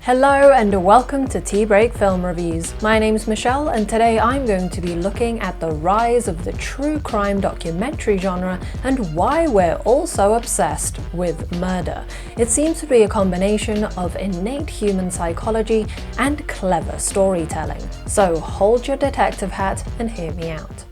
Hello and welcome to Tea Break Film Reviews. My name's Michelle and today I'm going to be looking at the rise of the true crime documentary genre and why we're all so obsessed with murder. It seems to be a combination of innate human psychology and clever storytelling. So hold your detective hat and hear me out.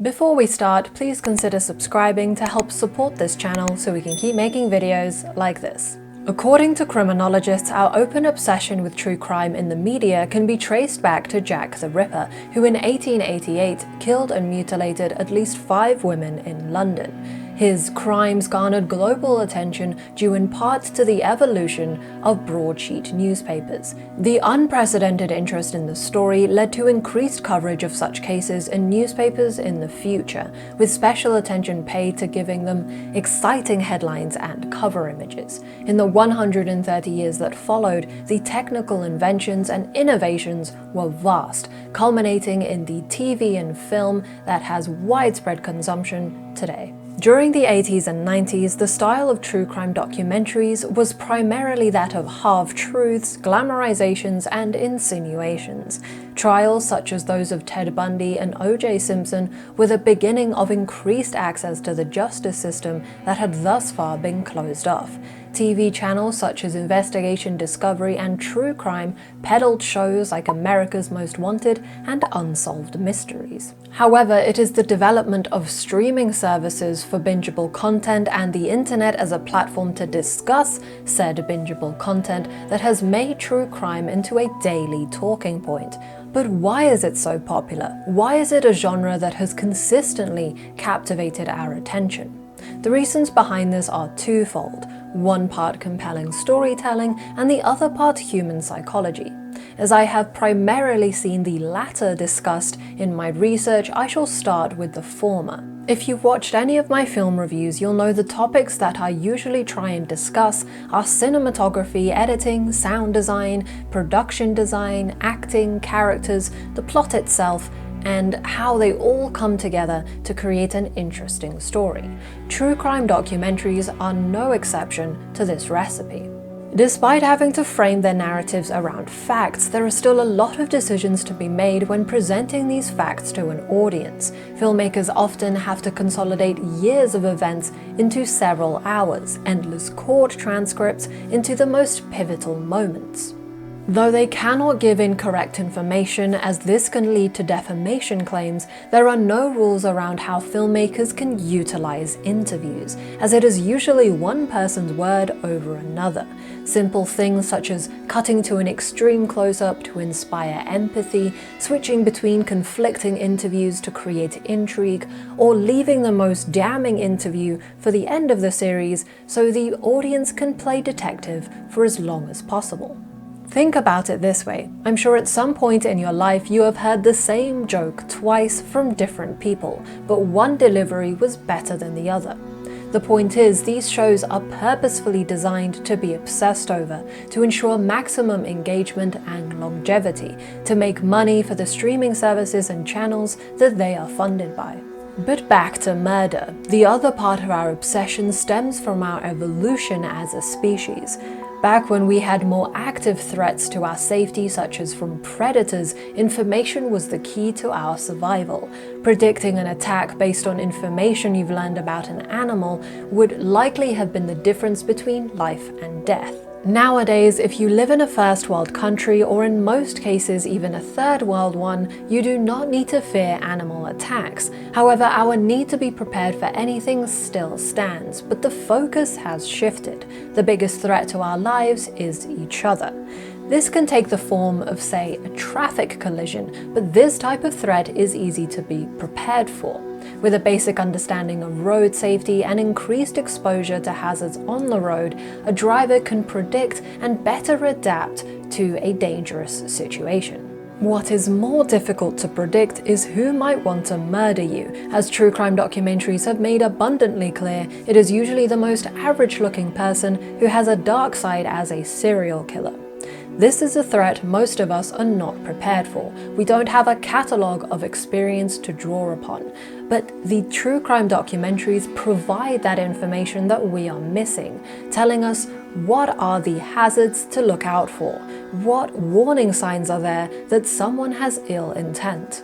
Before we start, please consider subscribing to help support this channel so we can keep making videos like this. According to criminologists, our open obsession with true crime in the media can be traced back to Jack the Ripper, who in 1888 killed and mutilated at least 5 women in London. His crimes garnered global attention due in part to the evolution of broadsheet newspapers. The unprecedented interest in the story led to increased coverage of such cases in newspapers in the future, with special attention paid to giving them exciting headlines and cover images. In the 130 years that followed, the technical inventions and innovations were vast, culminating in the TV and film that has widespread consumption today. During the 80s and 90s, the style of true crime documentaries was primarily that of half-truths, glamorizations, and insinuations. Trials such as those of Ted Bundy and O.J. Simpson were the beginning of increased access to the justice system that had thus far been closed off. TV channels such as Investigation Discovery and True Crime peddled shows like America's Most Wanted and Unsolved Mysteries. However, it is the development of streaming services for bingeable content and the internet as a platform to discuss said bingeable content that has made true crime into a daily talking point. But why is it so popular? Why is it a genre that has consistently captivated our attention? The reasons behind this are twofold. One part compelling storytelling and the other part human psychology. As I have primarily seen the latter discussed in my research, I shall start with the former. If you've watched any of my film reviews, you'll know the topics that I usually try and discuss are cinematography, editing, sound design, production design, acting, characters, the plot itself, and how they all come together to create an interesting story. True crime documentaries are no exception to this recipe. Despite having to frame their narratives around facts, there are still a lot of decisions to be made when presenting these facts to an audience. Filmmakers often have to consolidate years of events into several hours, endless court transcripts into the most pivotal moments. Though they cannot give incorrect information, as this can lead to defamation claims, there are no rules around how filmmakers can utilize interviews, as it is usually one person's word over another. Simple things such as cutting to an extreme close-up to inspire empathy, switching between conflicting interviews to create intrigue, or leaving the most damning interview for the end of the series so the audience can play detective for as long as possible. Think about it this way. I'm sure at some point in your life you have heard the same joke twice from different people, but one delivery was better than the other. The point is, these shows are purposefully designed to be obsessed over, to ensure maximum engagement and longevity, to make money for the streaming services and channels that they are funded by. But back to murder. The other part of our obsession stems from our evolution as a species. Back when we had more active threats to our safety, such as from predators, information was the key to our survival. Predicting an attack based on information you've learned about an animal would likely have been the difference between life and death. Nowadays, if you live in a first world country, or in most cases even a third world one, you do not need to fear animal attacks. However, our need to be prepared for anything still stands, but the focus has shifted. The biggest threat to our lives is each other. This can take the form of, say, a traffic collision, but this type of threat is easy to be prepared for. With a basic understanding of road safety and increased exposure to hazards on the road, a driver can predict and better adapt to a dangerous situation. What is more difficult to predict is who might want to murder you. As true crime documentaries have made abundantly clear, it is usually the most average-looking person who has a dark side as a serial killer. This is a threat most of us are not prepared for. We don't have a catalogue of experience to draw upon. But the true crime documentaries provide that information that we are missing, telling us what are the hazards to look out for, what warning signs are there that someone has ill intent.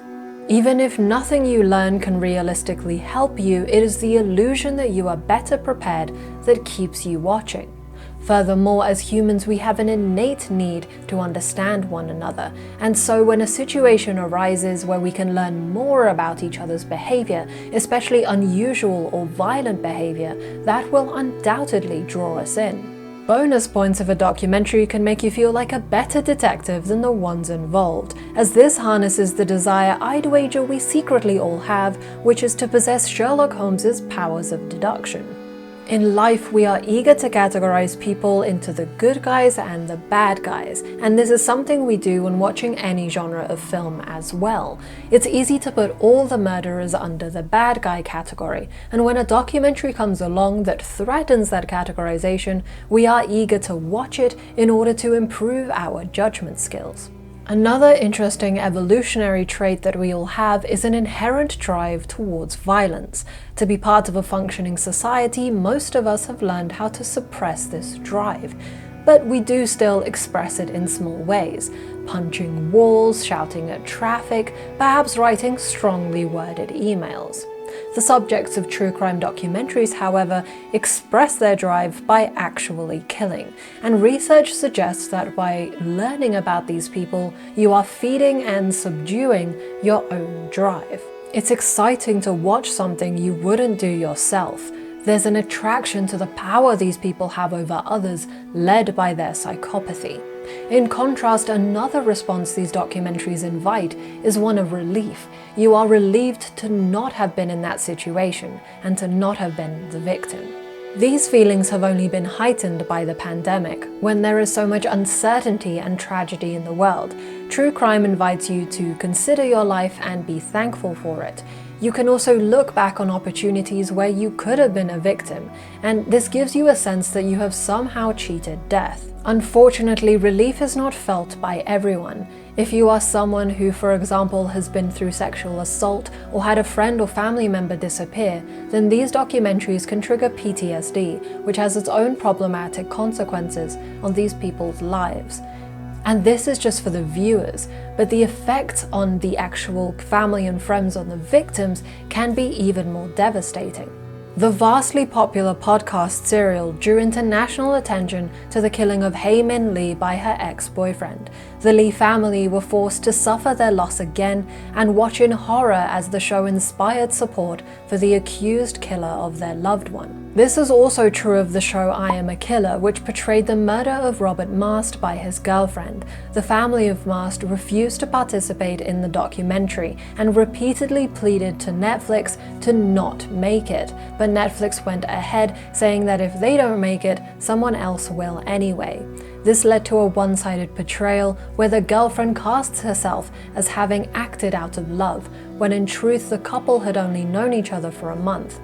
Even if nothing you learn can realistically help you, it is the illusion that you are better prepared that keeps you watching. Furthermore, as humans, we have an innate need to understand one another, and so when a situation arises where we can learn more about each other's behavior, especially unusual or violent behavior, that will undoubtedly draw us in. Bonus points of a documentary can make you feel like a better detective than the ones involved, as this harnesses the desire I'd wager we secretly all have, which is to possess Sherlock Holmes's powers of deduction. In life, we are eager to categorize people into the good guys and the bad guys, and this is something we do when watching any genre of film as well. It's easy to put all the murderers under the bad guy category, and when a documentary comes along that threatens that categorization, we are eager to watch it in order to improve our judgment skills. Another interesting evolutionary trait that we all have is an inherent drive towards violence. To be part of a functioning society, most of us have learned how to suppress this drive. But we do still express it in small ways, punching walls, shouting at traffic, perhaps writing strongly worded emails. The subjects of true crime documentaries, however, express their drive by actually killing, and research suggests that by learning about these people, you are feeding and subduing your own drive. It's exciting to watch something you wouldn't do yourself. There's an attraction to the power these people have over others, led by their psychopathy. In contrast, another response these documentaries invite is one of relief. You are relieved to not have been in that situation and to not have been the victim. These feelings have only been heightened by the pandemic, when there is so much uncertainty and tragedy in the world. True crime invites you to consider your life and be thankful for it. You can also look back on opportunities where you could have been a victim, and this gives you a sense that you have somehow cheated death. Unfortunately, relief is not felt by everyone. If you are someone who, for example, has been through sexual assault or had a friend or family member disappear, then these documentaries can trigger PTSD, which has its own problematic consequences on these people's lives. And this is just for the viewers, but the effects on the actual family and friends on the victims can be even more devastating. The vastly popular podcast Serial drew international attention to the killing of Hae Min Lee by her ex-boyfriend. The Lee family were forced to suffer their loss again and watch in horror as the show inspired support for the accused killer of their loved one. This is also true of the show I Am a Killer, which portrayed the murder of Robert Mast by his girlfriend. The family of Mast refused to participate in the documentary and repeatedly pleaded to Netflix to not make it, but Netflix went ahead, saying that if they don't make it, someone else will anyway. This led to a one-sided portrayal where the girlfriend casts herself as having acted out of love, when in truth the couple had only known each other for a month.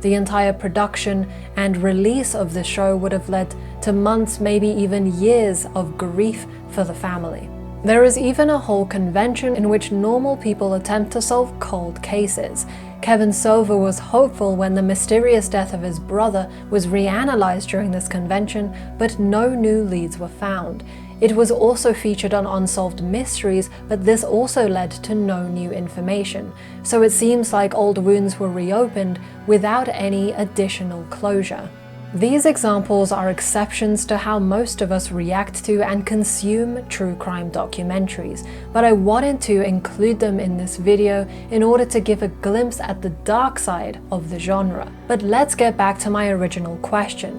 The entire production and release of the show would have led to months, maybe even years of grief for the family. There is even a whole convention in which normal people attempt to solve cold cases. Kevin Silver was hopeful when the mysterious death of his brother was reanalyzed during this convention, but no new leads were found. It was also featured on Unsolved Mysteries, but this also led to no new information. So it seems like old wounds were reopened without any additional closure. These examples are exceptions to how most of us react to and consume true crime documentaries, but I wanted to include them in this video in order to give a glimpse at the dark side of the genre. But let's get back to my original question: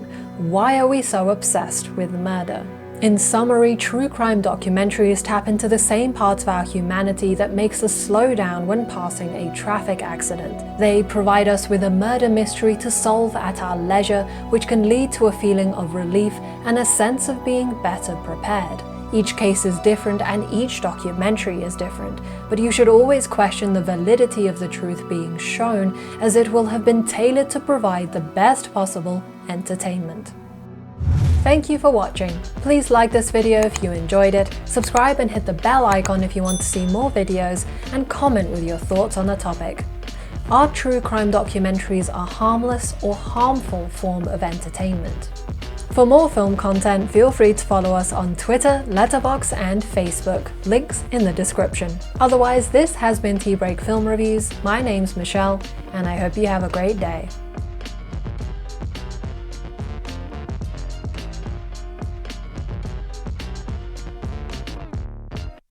why are we so obsessed with murder? In summary, true crime documentaries tap into the same parts of our humanity that makes us slow down when passing a traffic accident. They provide us with a murder mystery to solve at our leisure, which can lead to a feeling of relief and a sense of being better prepared. Each case is different and each documentary is different, but you should always question the validity of the truth being shown, as it will have been tailored to provide the best possible entertainment. Thank you for watching. Please like this video if you enjoyed it, subscribe and hit the bell icon if you want to see more videos, and comment with your thoughts on the topic. Are true crime documentaries a harmless or harmful form of entertainment? For more film content, feel free to follow us on Twitter, Letterboxd and Facebook, links in the description. Otherwise, this has been Tea Break Film Reviews. My name's Michelle, and I hope you have a great day.